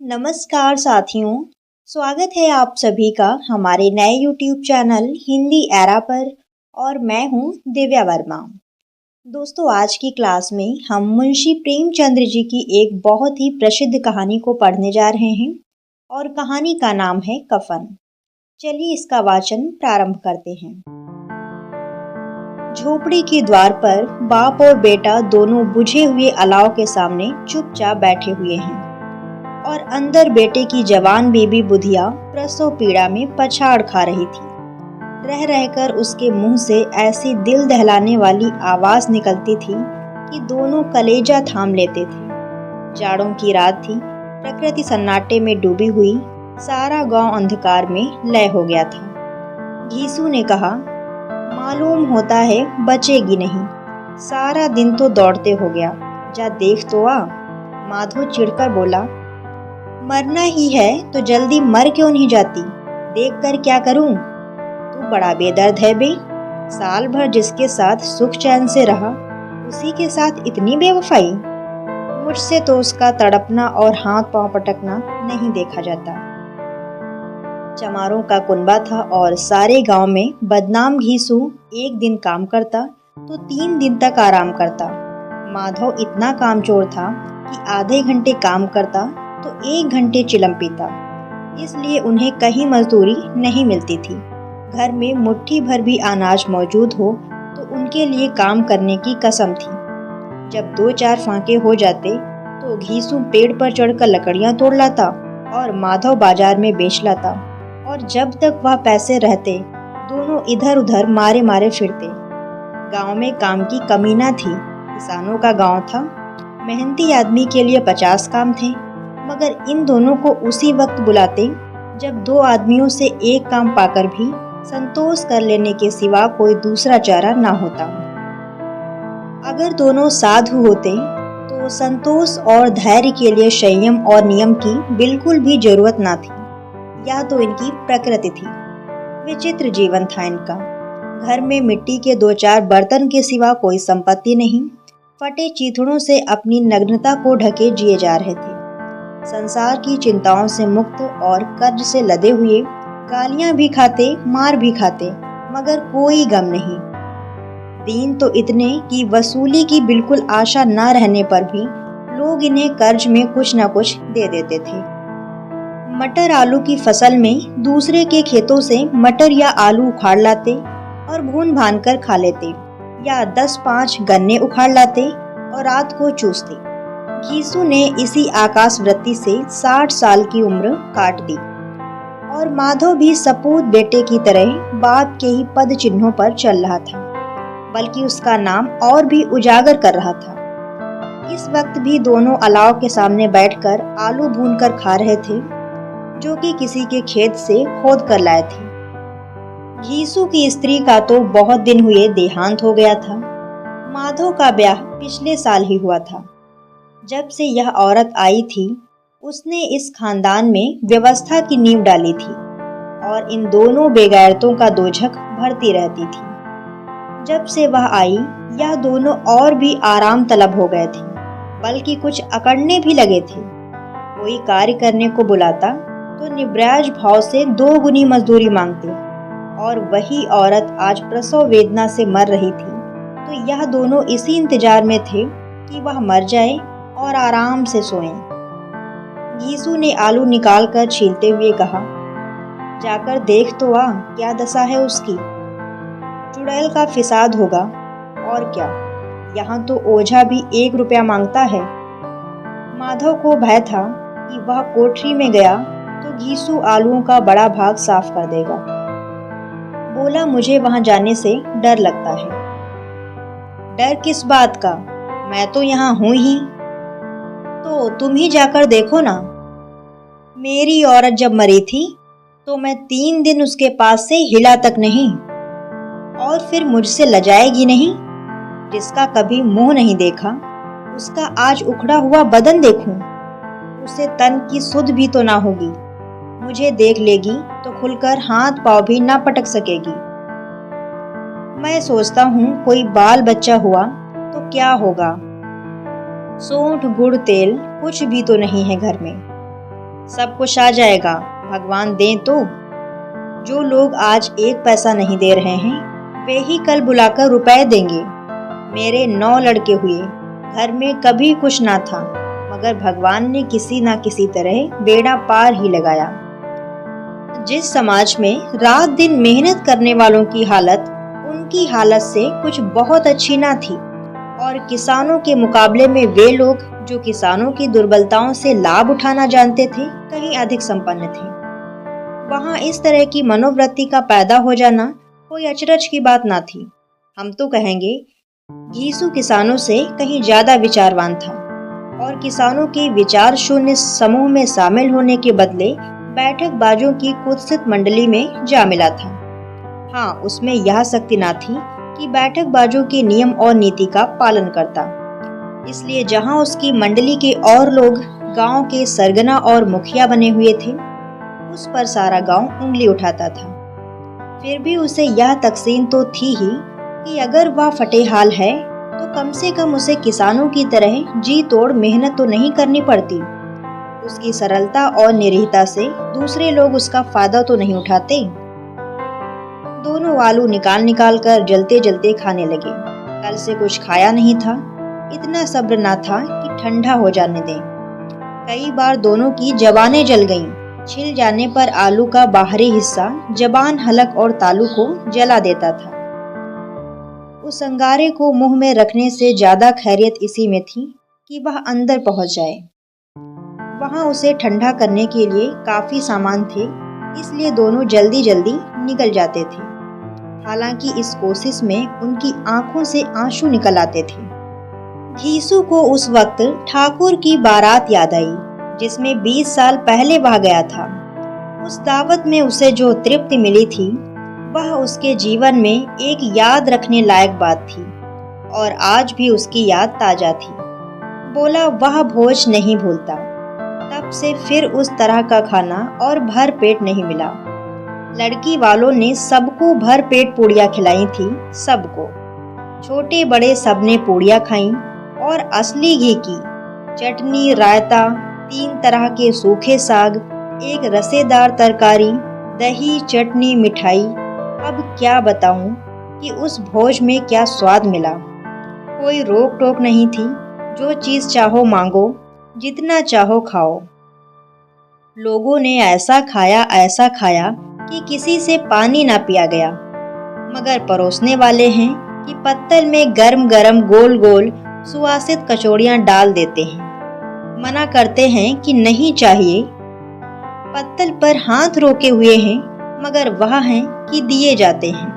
नमस्कार साथियों, स्वागत है आप सभी का हमारे नए YouTube चैनल हिंदी एरा पर। और मैं हूँ दिव्या वर्मा। दोस्तों, आज की क्लास में हम मुंशी प्रेमचंद्र जी की एक बहुत ही प्रसिद्ध कहानी को पढ़ने जा रहे हैं और कहानी का नाम है कफन। चलिए इसका वाचन प्रारंभ करते हैं। झोपड़ी के द्वार पर बाप और बेटा दोनों बुझे हुए अलाव के सामने चुपचाप बैठे हुए हैं और अंदर बेटे की जवान बेबी बुधिया प्रसव पीड़ा में पछाड़ खा रही थी। रह रहकर उसके मुंह से ऐसी दिल दहलाने वाली आवाज निकलती थी कि दोनों कलेजा थाम लेते थे। जाड़ों की रात थी, प्रकृति सन्नाटे में डूबी हुई, सारा गांव अंधकार में लय हो गया था। घीसू ने कहा, मालूम होता है बचेगी नहीं, सारा दिन तो दौड़ते हो गया, जा देख तो आ। माधो चिढ़कर बोला, मरना ही है तो जल्दी मर क्यों नहीं जाती, देख कर क्या करूं। तू बड़ा बेदर्द है बे, साल भर जिसके साथ सुख चैन से रहा उसी के साथ इतनी बेवफाई। मुझसे तो उसका तड़पना और हाथ पांव पटकना नहीं देखा जाता। चमारों का कुनबा था और सारे गांव में बदनाम घीसू एक दिन काम करता तो 3 दिन तक आराम करता। माधव इतना कामचोर था कि आधे घंटे काम करता तो 1 घंटे चिलम पीता, इसलिए उन्हें कहीं मजदूरी नहीं मिलती थी। घर में मुट्ठी भर भी अनाज मौजूद हो तो उनके लिए काम करने की कसम थी। जब 2-4 फांके हो जाते तो घीसू पेड़ पर चढ़कर लकड़ियां तोड़ लाता और माधव बाजार में बेच लाता, और जब तक वह पैसे रहते दोनों इधर उधर मारे मारे फिरते। गांव में काम की कमी न थी, किसानों का गांव था, मेहनती आदमी के लिए 50 काम थे, मगर इन दोनों को उसी वक्त बुलाते जब 2 आदमियों से एक काम पाकर भी संतोष कर लेने के सिवा कोई दूसरा चारा ना होता। अगर दोनों साधु होते तो संतोष और धैर्य के लिए संयम और नियम की बिल्कुल भी जरूरत ना थी। यह तो इनकी प्रकृति थी। विचित्र जीवन था इनका। घर में मिट्टी के 2-4 बर्तन के सिवा कोई संपत्ति नहीं। फटे चीथड़ों से अपनी नग्नता को ढके जिए जा रहे थे। संसार की चिंताओं से मुक्त और कर्ज से लदे हुए, गालियां भी खाते, मार भी खाते, मगर कोई गम नहीं। दीन तो इतने कि वसूली की बिल्कुल आशा न रहने पर भी लोग इन्हें कर्ज में कुछ न कुछ दे देते थे। मटर आलू की फसल में दूसरे के खेतों से मटर या आलू उखाड़ लाते और भून भान कर खा लेते, या 10-5 गन्ने उखाड़ लाते और रात को चूसते। घीसू ने इसी आकाश वृत्ति से 60 साल की उम्र काट दी और माधव भी सपूत बेटे की तरह बाप के ही पद चिन्हों पर चल रहा था, बल्कि उसका नाम और भी उजागर कर रहा था। इस वक्त भी दोनों अलाव के सामने बैठकर आलू भूनकर खा रहे थे, जो कि किसी के खेत से खोद कर लाए थे। घीसू की स्त्री का तो बहुत दिन हुए देहांत हो गया था। माधव का ब्याह पिछले साल ही हुआ था। जब से यह औरत आई थी उसने इस खानदान में व्यवस्था की नींव डाली थी और इन दोनों बेगैरतों का दोझक भरती रहती थी। जब से वह आई यह दोनों और भी आराम तलब हो गए थे, बल्कि कुछ अकड़ने भी लगे थे। कोई कार्य करने को बुलाता तो निब्राज भाव से 2 गुनी मजदूरी मांगते, और वही औरत आज प्रसव वेदना से मर रही थी तो यह दोनों इसी इंतजार में थे कि वह मर जाए और आराम से सोएं। घीसू ने आलू निकालकर छीलते हुए कहा, जाकर देख तो आ क्या दशा है उसकी। चुड़ैल का फिसाद होगा और क्या, यहाँ तो ओझा भी 1 रुपया मांगता है। माधव को भय था कि वह कोठरी में गया तो घीसू आलूओं का बड़ा भाग साफ कर देगा। बोला, मुझे वहां जाने से डर लगता है। डर किस बात का, मैं तो यहाँ हूं ही। तो तुम ही जाकर देखो ना। मेरी औरत जब मरी थी तो मैं 3 दिन उसके पास से हिला तक नहीं, और फिर मुझसे लजाएगी नहीं। जिसका कभी मुंह नहीं देखा उसका आज उखड़ा हुआ बदन देखूं, उसे तन की सुध भी तो ना होगी। मुझे देख लेगी तो खुलकर हाथ पांव भी ना पटक सकेगी। मैं सोचता हूँ कोई बाल बच्चा हुआ तो क्या होगा। सोंठ गुड़ तेल कुछ भी तो नहीं है घर में। सब कुछ आ जाएगा, भगवान दें तो। जो लोग आज 1 पैसा नहीं दे रहे हैं, वे ही कल बुलाकर रुपए देंगे। मेरे 9 लड़के हुए, घर में कभी कुछ ना था, मगर भगवान ने किसी ना किसी तरह बेड़ा पार ही लगाया। जिस समाज में रात दिन मेहनत करने वालों की हालत उनकी हालत से कुछ बहुत अच्छी ना थी, और किसानों के मुकाबले में वे लोग जो किसानों की दुर्बलताओं से लाभ उठाना जानते थे, कहीं अधिक संपन्न थे। वहां इस तरह की मनोवृत्ति का पैदा हो जाना कोई अचरज की बात ना थी। हम तो कहेंगे घीसू किसानों से कहीं ज्यादा विचारवान था, और किसानों के विचार शून्य समूह में शामिल होने के बदले बैठक बाजों की कुत्सित मंडली में जा मिला था। हाँ, उसमें यह शक्ति ना थी कि बैठक बाजों के नियम और नीति का पालन करता। इसलिए जहाँ उसकी मंडली के और लोग गांव के सरगना और मुखिया बने हुए थे, उस पर सारा गांव उंगली उठाता था। फिर भी उसे यह तकसीन तो थी ही कि अगर वह फटेहाल है तो कम से कम उसे किसानों की तरह जी तोड़ मेहनत तो नहीं करनी पड़ती। उसकी सरलता और निरीहता से दूसरे लोग उसका फायदा तो नहीं उठाते। दोनों आलू निकाल निकाल कर जलते जलते खाने लगे। कल से कुछ खाया नहीं था, इतना सब्र ना था कि ठंडा हो जाने दें। कई बार दोनों की जबानें जल गईं। छिल जाने पर आलू का बाहरी हिस्सा जबान, हलक और तालू को जला देता था। उस अंगारे को मुंह में रखने से ज्यादा खैरियत इसी में थी कि वह अंदर पहुंच जाए। वहां उसे ठंडा करने के लिए काफी सामान थे, इसलिए दोनों जल्दी जल्दी निकल जाते थे। हालांकि इस कोशिश में उनकी आंखों से आंसू निकल आते थे। घीसू को उस वक्त ठाकुर की बारात याद आई, जिसमें 20 साल पहले वह गया था। उस दावत में उसे जो तृप्ति मिली थी, वह उसके जीवन में एक याद रखने लायक बात थी, और आज भी उसकी याद ताजा थी। बोला वह भोज नहीं भूलता। तब से फिर उस तरह का खाना और भर पेट नहीं मिला। लड़की वालों ने सबको भर पेट पूड़ियाँ खिलाई थी, सबको। छोटे बड़े सबने पूड़ियाँ खाईं, और असली घी की चटनी, रायता, 3 तरह के सूखे साग, एक रसेदार तरकारी, दही, चटनी, मिठाई। अब क्या बताऊं कि उस भोज में क्या स्वाद मिला। कोई रोक टोक नहीं थी, जो चीज चाहो मांगो, जितना चाहो खाओ। लोगों ने ऐसा खाया कि किसी से पानी ना पिया गया। मगर परोसने वाले हैं कि पत्तल में गरम गरम गोल गोल सुवासित कचौड़ियां डाल देते हैं। मना करते हैं कि नहीं चाहिए। पत्तल पर हाथ रोके हुए हैं, मगर वह हैं कि दिए जाते हैं।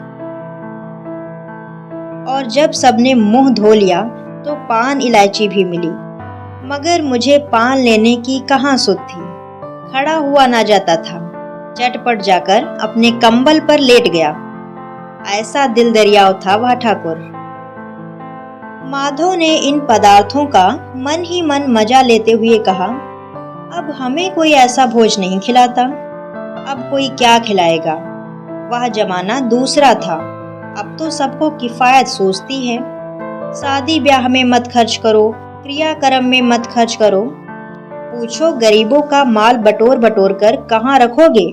और जब सबने मुंह धो लिया तो पान इलायची भी मिली, मगर मुझे पान लेने की कहाँ सुध थी। खड़ा हुआ ना जाता था। चटपट जाकर अपने कंबल पर लेट गया। ऐसा दिल दरियाव था वह ठाकुर। माधव ने इन पदार्थों का मन ही मन मजा लेते हुए कहा, अब हमें कोई ऐसा भोज नहीं खिलाता, अब कोई क्या खिलाएगा। वह जमाना दूसरा था। अब तो सबको किफायत सोचती है। शादी ब्याह में मत खर्च करो, क्रियाक्रम में मत खर्च करो। पूछो गरीबों का माल बटोर बटोर कर कहाँ रखोगे।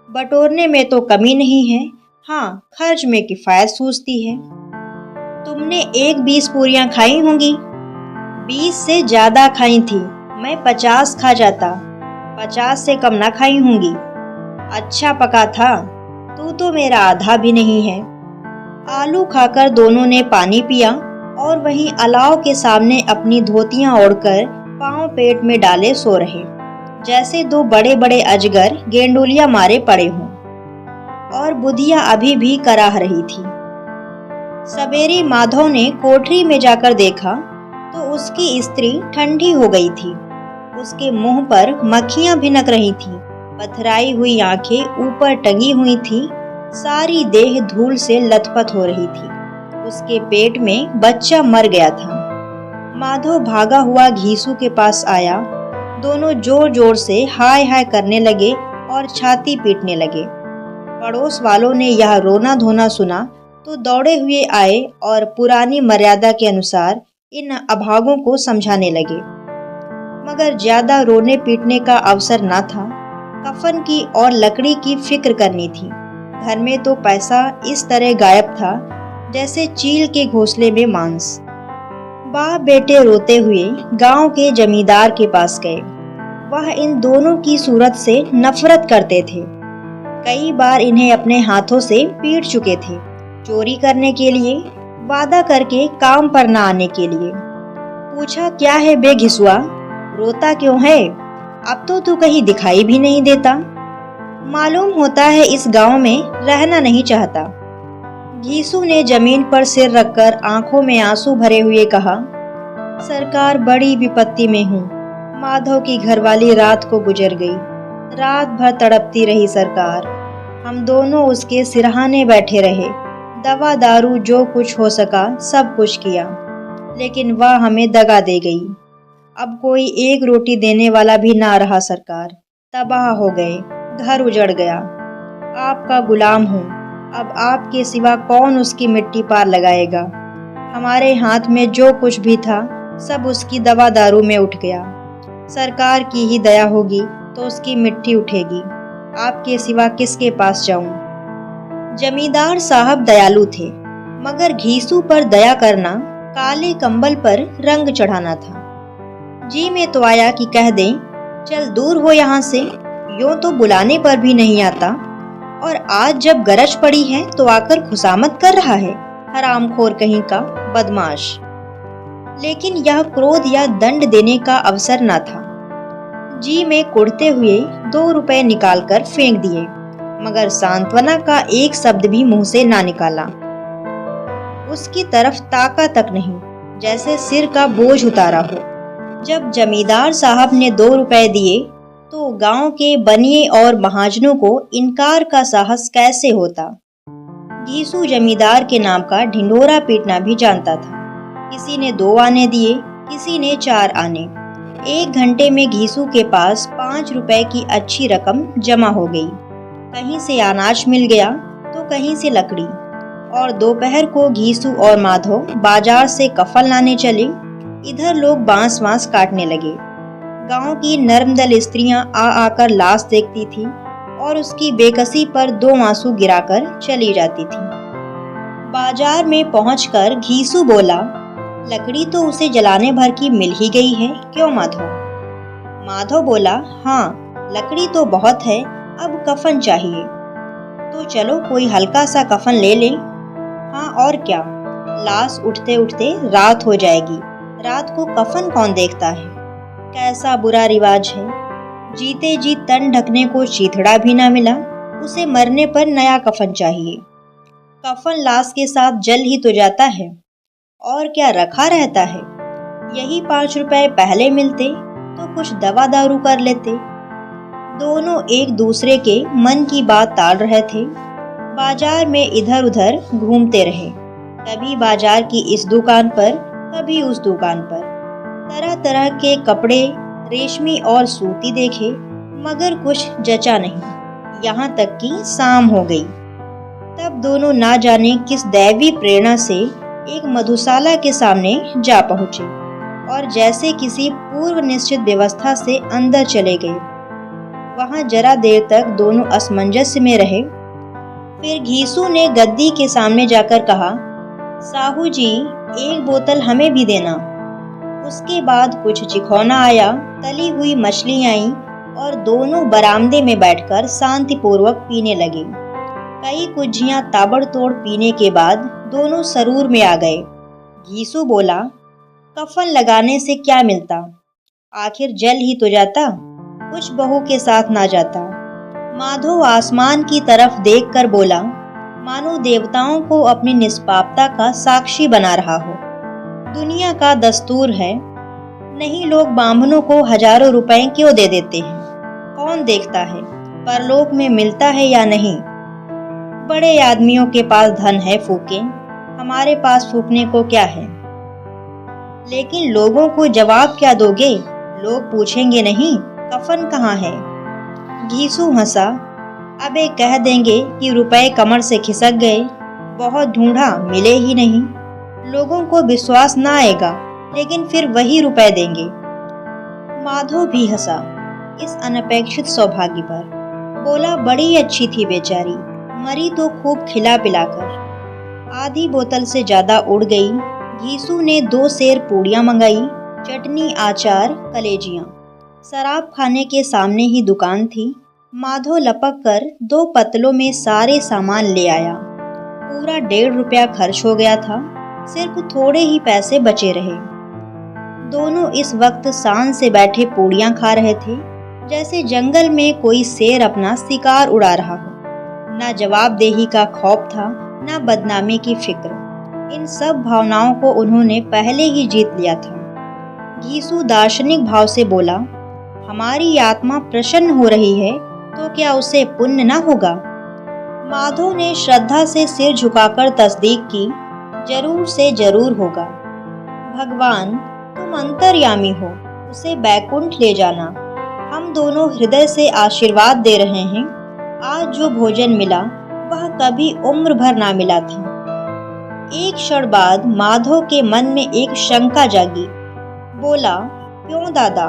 बटोरने में तो कमी नहीं है, हाँ खर्च में किफायत सूझती है। तुमने 20 पूरियां खाई होंगी। 20 से ज्यादा खाई थी, मैं 50 खा जाता। 50 से कम ना खाई होंगी। अच्छा पका था, तू तो मेरा आधा भी नहीं है। आलू खाकर दोनों ने पानी पिया, और वहीं अलाव के सामने अपनी धोतियां ओढ़कर पांव पेट में डाले सो रहे, जैसे 2 बड़े बड़े अजगर गेंडोलिया मारे पड़े हों। और बुधिया अभी भी कराह रही थी। सवेरे माधव ने कोठरी में जाकर देखा तो उसकी स्त्री ठंडी हो गई थी। उसके मुंह पर मक्खियां भिनक रही थीं, पथराई हुई आंखें ऊपर टंगी हुई थीं, सारी देह धूल से लथपथ हो रही थी। उसके पेट में बच्चा मर गया था। माधव भागा हुआ घीसू के पास आया। दोनों जोर जोर से हाय हाय करने लगे और छाती पीटने लगे। पड़ोस वालों ने यह रोना धोना सुना तो दौड़े हुए आए और पुरानी मर्यादा के अनुसार इन अभागों को समझाने लगे। मगर ज्यादा रोने पीटने का अवसर न था। कफन की और लकड़ी की फिक्र करनी थी। घर में तो पैसा इस तरह गायब था जैसे चील के घोंसले में मांस। बाप बेटे रोते हुए गांव के जमींदार के पास गए। वह इन दोनों की सूरत से नफरत करते थे। कई बार इन्हें अपने हाथों से पीट चुके थे, चोरी करने के लिए, वादा करके काम पर न आने के लिए। पूछा, क्या है बे घिसुआ, रोता क्यों है? अब तो तू कहीं दिखाई भी नहीं देता। मालूम होता है इस गांव में रहना नहीं चाहता। घीसू ने जमीन पर सिर रखकर आंखों में आंसू भरे हुए कहा, सरकार बड़ी विपत्ति में हूँ। माधव की घरवाली रात को गुजर गई। रात भर तड़पती रही सरकार। हम दोनों उसके सिरहाने बैठे रहे। दवा दारू जो कुछ हो सका सब कुछ किया, लेकिन वह हमें दगा दे गई। अब कोई एक रोटी देने वाला भी ना रहा सरकार। तबाह हो गए, घर उजड़ गया। आपका गुलाम हूँ। अब आपके सिवा कौन उसकी मिट्टी पार लगाएगा? हमारे हाथ में जो कुछ भी था सब उसकी दवा दारू में उठ गया। सरकार की ही दया होगी तो उसकी मिट्टी उठेगी। आपके सिवा किसके पास जाऊं? जमींदार साहब दयालु थे, मगर घीसू पर दया करना काले कंबल पर रंग चढ़ाना था। जी में तो आया कि कह दें, चल दूर हो यहाँ से, यूं तो बुलाने पर भी नहीं आता, और आज जब गरज पड़ी है तो आकर खुशामद कर रहा है, हरामखोर कहीं का बदमाश। लेकिन यह क्रोध या दंड देने का अवसर न था। जी में कुढ़ते हुए 2 रुपए निकालकर फेंक दिए, मगर सांत्वना का एक शब्द भी मुंह से ना निकाला। उसकी तरफ ताका तक नहीं, जैसे सिर का बोझ उतारा हो। जब जमींदार साहब ने 2 रुपए दिए तो गांव के बनिए और महाजनों को इनकार का साहस कैसे होता। घीसू जमींदार के नाम का ढिंढोरा पीटना भी जानता था। किसी ने 2 आने दिए, किसी ने 4 आने। 1 घंटे में घीसू के पास 5 रुपए की अच्छी रकम जमा हो गई। कहीं से अनाज मिल गया तो कहीं से लकड़ी। और दोपहर को घीसू और माधव बाजार से कफन लाने चले। इधर लोग बांस वांस काटने लगे। गांव की नर्मदल स्त्रियां आ आकर लाश देखती थी और उसकी बेकसी पर 2 आंसू गिराकर चली जाती थी। बाजार में पहुंचकर घीसू बोला, लकड़ी तो उसे जलाने भर की मिल ही गई है, क्यों माधव? माधव बोला, हाँ लकड़ी तो बहुत है, अब कफन चाहिए। तो चलो कोई हल्का सा कफन ले लें। हाँ और क्या, लाश उठते उठते रात हो जाएगी। रात को कफन कौन देखता है? कैसा बुरा रिवाज है। जीते जी तन ढकने को चीथड़ा भी ना मिला, उसे मरने पर नया कफन चाहिए। कफन लाश के साथ जल ही तो जाता है, और क्या रखा रहता है। यही 5 रुपए पहले मिलते तो कुछ दवा दारू कर लेते। दोनों एक दूसरे के मन की बात टाल रहे थे। बाजार में इधर उधर घूमते रहे, कभी बाजार की इस दुकान पर, कभी उस दुकान पर। तरह तरह के कपड़े, रेशमी और सूती देखे, मगर कुछ जचा नहीं। यहाँ तक कि शाम हो गई। तब दोनों ना जाने किस दैवी प्रेरणा से एक मधुशाला के सामने जा पहुंचे और जैसे किसी पूर्व निश्चित व्यवस्था से अंदर चले गए। वहां जरा देर तक दोनों असमंजस में रहे। फिर घीसू ने गद्दी के सामने जाकर कहा, साहू जी 1 बोतल हमें भी देना। उसके बाद कुछ चिखौना आया, तली हुई मछली आई और दोनों बरामदे में बैठकर शांतिपूर्वक पीने लगे। कई कुज्जियां ताबड़तोड़ पीने के बाद दोनों सरूर में आ गए। घीसू बोला, कफन लगाने से क्या मिलता? आखिर जल ही तो जाता, कुछ बहू के साथ ना जाता। माधव आसमान की तरफ देखकर बोला, मानो देवताओं को अपनी निष्पापता का साक्षी बना रहा हो। दुनिया का दस्तूर है, नहीं लोग बाम्भनों को हजारों रुपए क्यों दे देते हैं? कौन देखता है परलोक में मिलता है या नहीं? बड़े आदमियों के पास धन है फूके, हमारे पास फूकने को क्या है? लेकिन लोगों को जवाब क्या दोगे? लोग पूछेंगे नहीं कफन कहाँ है? घीसू हंसा, अबे कह देंगे कि रुपए कमर से खिसक गए, बहुत ढूंढा मिले ही नहीं। लोगों को विश्वास ना आएगा, लेकिन फिर वही रुपए देंगे। माधव भी हंसा इस अनपेक्षित सौभाग्य पर। बोला, बड़ी अच्छी थी बेचारी, मरी तो खूब खिला पिलाकर। आधी बोतल से ज्यादा उड़ गई। घीसू ने 2 सेर पूड़ियाँ मंगाई, चटनी, आचार, कलेजियाँ। शराब खाने के सामने ही दुकान थी। माधव लपक कर 2 पतलों में सारे सामान ले आया। पूरा 1.5 रुपया खर्च हो गया था, सिर्फ थोड़े ही पैसे बचे रहे। दोनों इस वक्त शान से बैठे पूड़ियाँ खा रहे थे, जैसे जंगल में कोई शेर अपना शिकार उड़ा रहा हो। न जवाबदेही का खौफ था, न बदनामी की फिक्र। इन सब भावनाओं को उन्होंने पहले ही जीत लिया था। घीसू दार्शनिक भाव से बोला, हमारी आत्मा प्रसन्न हो रही है तो क्या उसे पुण्य न होगा? माधव ने श्रद्धा से सिर झुकाकर तस्दीक की, जरूर से जरूर होगा। भगवान, तुम अंतर्यामी हो, उसे बैकुंठ ले जाना। हम दोनों हृदय से आशीर्वाद दे रहे हैं। आज जो भोजन मिला वह कभी उम्र भर ना मिला था। एक क्षण बाद माधव के मन में एक शंका जागी। बोला, क्यों दादा,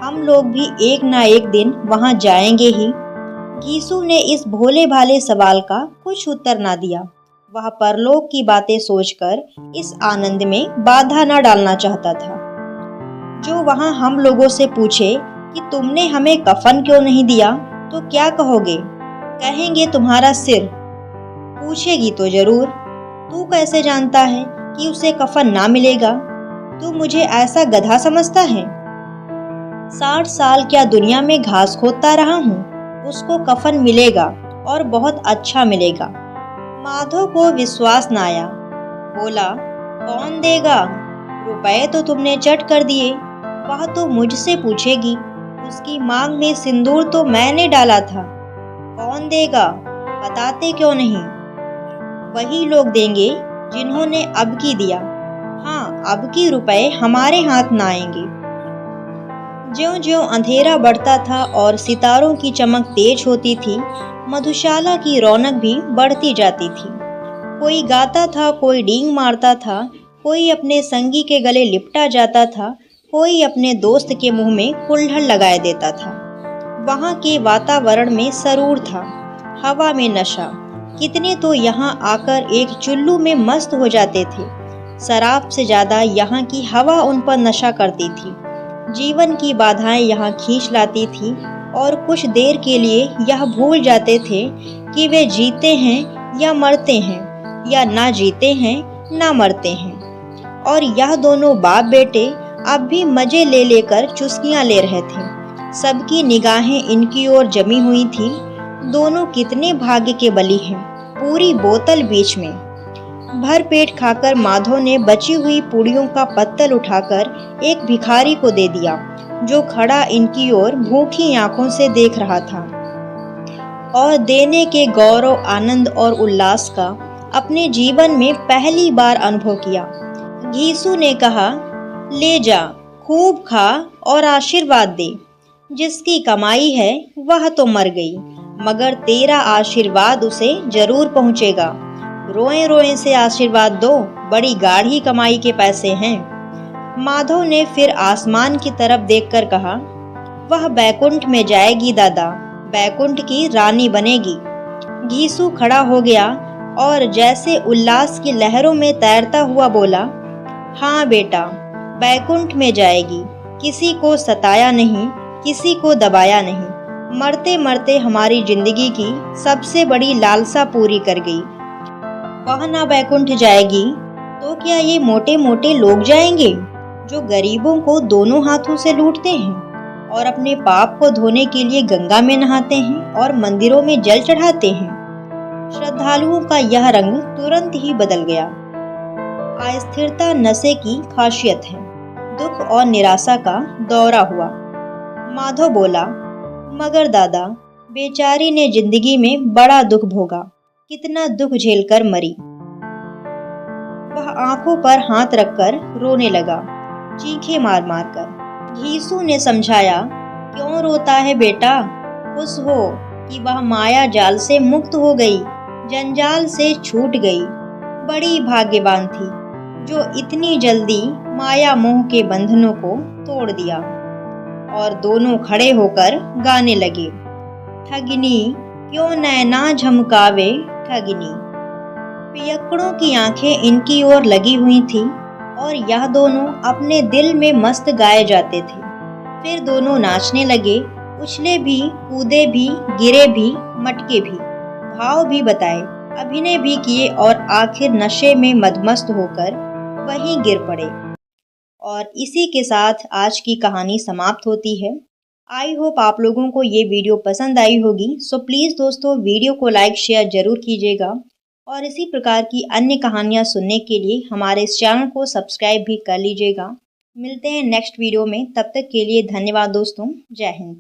हम लोग भी एक ना एक दिन वहां जाएंगे ही। घीसू ने इस भोले भाले सवाल का कुछ उत्तर ना दिया। वह परलोक की बातें सोचकर इस आनंद में बाधा न डालना चाहता था। जो वहां हम लोगों से पूछे कि तुमने हमें कफन क्यों नहीं दिया तो क्या कहोगे? कहेंगे तुम्हारा सिर। पूछेगी तो जरूर, तू कैसे जानता है कि उसे कफन ना मिलेगा? तू मुझे ऐसा गधा समझता है? 60 साल क्या दुनिया में घास खोदता रहा हूँ, उसको कफन मिलेगा और बहुत अच्छा मिलेगा। माधव को विश्वास न आया। बोला, कौन देगा? रुपए तो तुमने चट कर दिए, वह तो मुझसे पूछेगी। उसकी मांग में सिंदूर तो मैंने डाला था। कौन देगा? बताते क्यों नहीं? वही लोग देंगे जिन्होंने अब की दिया। हाँ, अब की रुपए हमारे हाथ न आएंगे। ज्यों-ज्यों अंधेरा बढ़ता था और सितारों की चमक तेज होती थी, मधुशाला की रौनक भी बढ़ती जाती थी। कोई गाता था, कोई डींग मारता था, कोई अपने संगी के गले लिपटा जाता था, कोई अपने दोस्त के मुंह में कुल्हड़ लगाए देता था। वहाँ के वातावरण में सरूर था, हवा में नशा। कितने तो यहाँ आकर एक चुल्लू में मस्त हो जाते थे। शराब से ज्यादा यहाँ की हवा उन पर नशा करती थी। जीवन की बाधाएं यहाँ खींच लाती थी और कुछ देर के लिए यह भूल जाते थे कि वे जीते हैं या मरते हैं, या ना जीते हैं ना मरते हैं। और यह दोनों बाप बेटे अब भी मजे ले लेकर चुस्कियां ले रहे थे। सबकी निगाहें इनकी ओर जमी हुई थी। दोनों कितने भाग्य के बली हैं। पूरी बोतल बीच में। भर पेट खाकर माधव ने बची हुई पूड़ियों का पत्तल उठाकर एक भिखारी को दे दिया, जो खड़ा इनकी ओर भूखी आंखों से देख रहा था और देने के गौरव, आनंद और उल्लास का अपने जीवन में पहली बार अनुभव किया। घीसू ने कहा, ले जा, खूब खा और आशीर्वाद दे। जिसकी कमाई है वह तो मर गई, मगर तेरा आशीर्वाद उसे जरूर पहुंचेगा। रोए रोए से आशीर्वाद दो, बड़ी गाढ़ी कमाई के पैसे हैं। माधव ने फिर आसमान की तरफ देखकर कहा, वह बैकुंठ में जाएगी दादा, बैकुंठ की रानी बनेगी। घीसू खड़ा हो गया और जैसे उल्लास की लहरों में तैरता हुआ बोला, हाँ बेटा, बैकुंठ में जाएगी। किसी को सताया नहीं, किसी को दबाया नहीं। मरते मरते हमारी जिंदगी की सबसे बड़ी लालसा पूरी कर गई। वह ना बैकुंठ जाएगी तो क्या ये मोटे मोटे लोग जाएंगे, जो गरीबों को दोनों हाथों से लूटते हैं और अपने पाप को धोने के लिए गंगा में नहाते हैं और मंदिरों में जल चढ़ाते हैं। श्रद्धालुओं का यह रंग तुरंत ही बदल गया। अस्थिरता नशे की खासियत है। दुख और निराशा का दौरा हुआ। माधव बोला, मगर दादा, बेचारी ने जिंदगी में बड़ा दुख भोगा, कितना दुख झेलकर मरी। वह आंखों पर हाथ रखकर रोने लगा, चीखें मार मार कर। घीसू ने समझाया, क्यों रोता है बेटा, खुश हो कि वह माया जाल से मुक्त हो गई, जंजाल से छूट गई। बड़ी भाग्यवान थी जो इतनी जल्दी माया मोह के बंधनों को तोड़ दिया। और दोनों खड़े होकर गाने लगे। ठगिनी क्यों नैना झमकावे ठगिनी। पियक्कड़ों की आंखें इनकी ओर लगी हुई थी और यह दोनों अपने दिल में मस्त गाए जाते थे। फिर दोनों नाचने लगे, उछले भी, कूदे भी, गिरे भी, मटके भी, भाव भी बताए, अभिनय भी किए और आखिर नशे में मदमस्त होकर वहीं गिर पड़े। और इसी के साथ आज की कहानी समाप्त होती है। आई होप आप लोगों को ये वीडियो पसंद आई होगी। सो प्लीज़ दोस्तों वीडियो को लाइक शेयर ज़रूर कीजिएगा और इसी प्रकार की अन्य कहानियाँ सुनने के लिए हमारे इस चैनल को सब्सक्राइब भी कर लीजिएगा। मिलते हैं नेक्स्ट वीडियो में, तब तक के लिए धन्यवाद दोस्तों। जय हिंद।